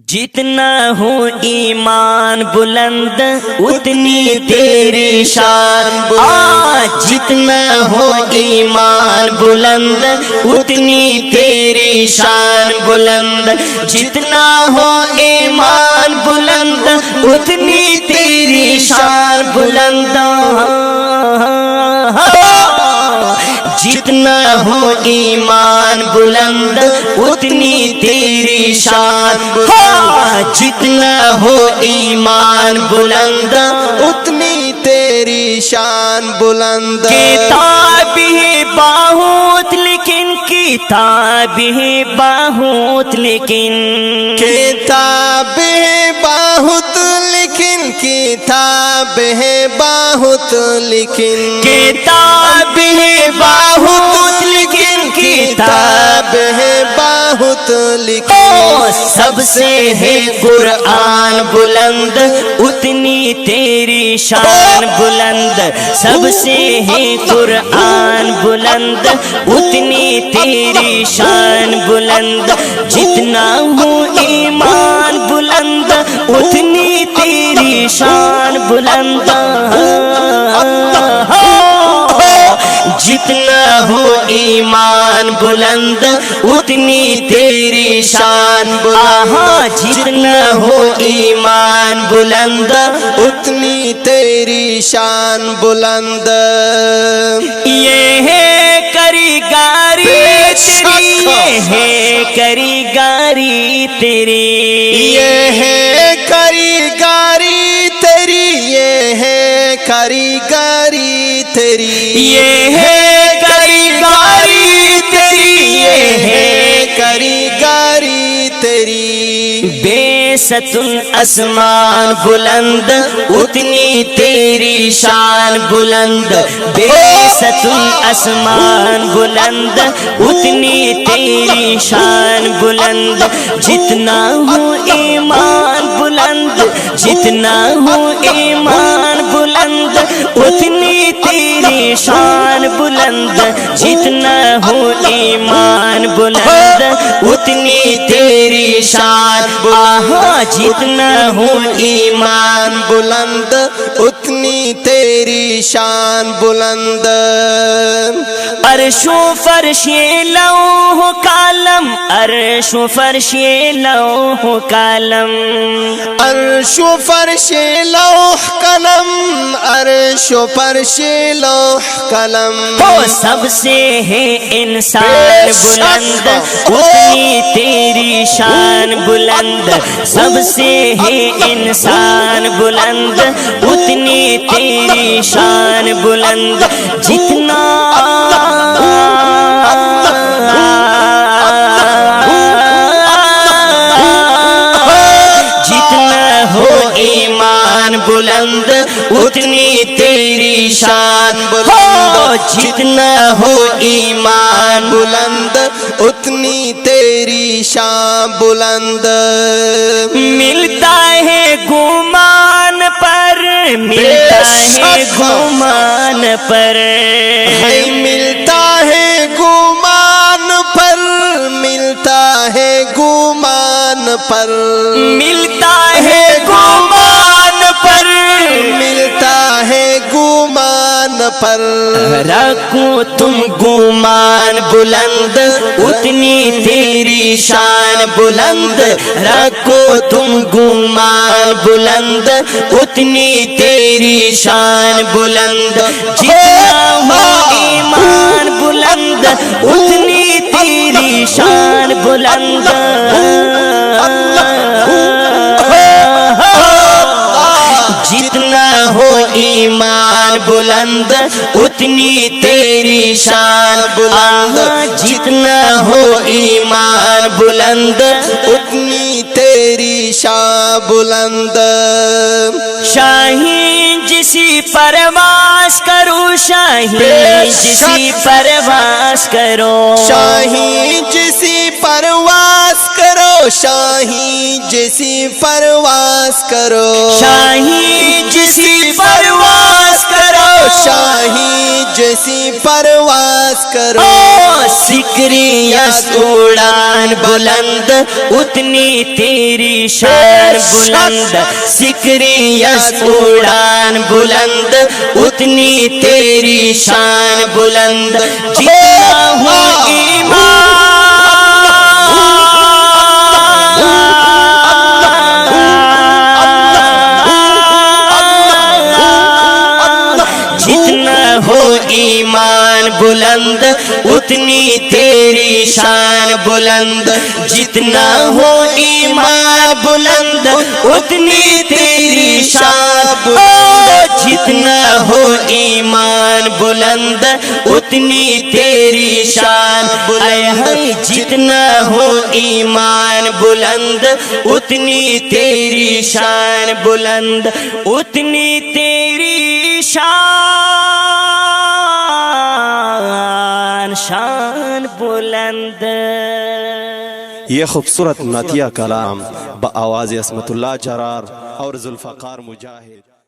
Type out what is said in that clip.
جتنا ہو ایمان بلند اتنی تیری شان بلند، جتنا ہو ایمان بلند اتنی تیری شان بلند، جتنا ہو ایمان بلند اتنی تیری شان بلند، جتنا ہو ایمان بلند اتنی تیری شان بلند، جتنا ہو ایمان بلند اتنی تیری شان بلند۔ کتاب ہے بہت لیکن کتاب ہے بہت لیکن کتاب ہے بہت لیکن کتاب ہے بہت لیکن کتاب ہے بہت لیکن کتاب ہے بہت لیکن سب سے ہے قرآن بلند اتنی تیری شان بلند، سب سے ہے قرآن بلند اتنی تیری شان بلند، جتنا ہو ایمان بلند اتنی تیری شان بلند، جتنا ہو ایمان بلند اتنی تیری شان بلند، جتنا ہو ایمان بلند اتنی تیری شان بلند۔ یہ ہے کاریگاری تیری، یہ ہے کاریگاری تیری، یہ ہے کاریگاری تیری، یہ ہے کاریگاری تیری، یہ ہے کاریگاری تیری، یہ ہے کاریگاری تیری۔ بے ستن آسمان بلند اتنی تیری شان بلند، بے ستن آسمان بلند اتنی تیری شان بلند، جتنا ہو ایمان بلند، جتنا ہو ایمان بلند اتنی تیری شان بلند، جتنا ہو ایمان بلند اتنی تیری شان، جتنا ہو ایمان بلند اتنی تیری شان بلند۔ عرش و فرش لوح و قلم، عرش و فرش لوح و قلم، عرش و فرش لوح قلم، عرش و فرش لوح قلم، سب سے ہے انسان بلند اتنی تیری شان بلند، سب سے ہے انسان بلند اتنی تیری شان بلند، جتنا جتنا ہو ایمان بلند اتنی تیری شان بلند، جتنا ہو ایمان بلند اتنی تیری شان بلند۔ ملتا ہے گمان پر، ملتا ہے گمان پر، ملتا ہے گمان پر، ملتا ہے گمان پر، ملتا ہے گمان پر، ملتا ہے گمان پر، رکھو تم گمان بلند اتنی تیری شان بلند، رکھو تم گمان بلند اتنی تیری شان بلند، جتنا ہو ایمان بلند اتنی تیری شان بلند، جتنا ہو ایمان بلند اتنی تیری شان بلند، جتنا ہو ایمان بلند اتنی تیری شان بلند۔ شاہین جسی پرواز کرو، شاہین جسی پرواز کرو، شاہین جسی پرواز کرو، شاہین جیسی پرواز کرو شاہی جیسی پرواز کرو شاہی جیسی پرواز کرو سکریس اڑان بلند اتنی تیری شان بلند سکریس اڑان بلند اتنی تیری شان بلند جتنا ہو ایمان بلند اتنی تیری شان بلند جتنا ہو ایمان بلند اتنی تیری شان بلند جتنا ہو ایمان بلند اتنی تیری شان بلند جتنا ہو ایمان بلند اتنی تیری شان بلند اتنی تیری شان بلند. یہ خوبصورت نعتیہ کلام بآواز عصمت اللہ جرار اور ذوالفقار مجاہد.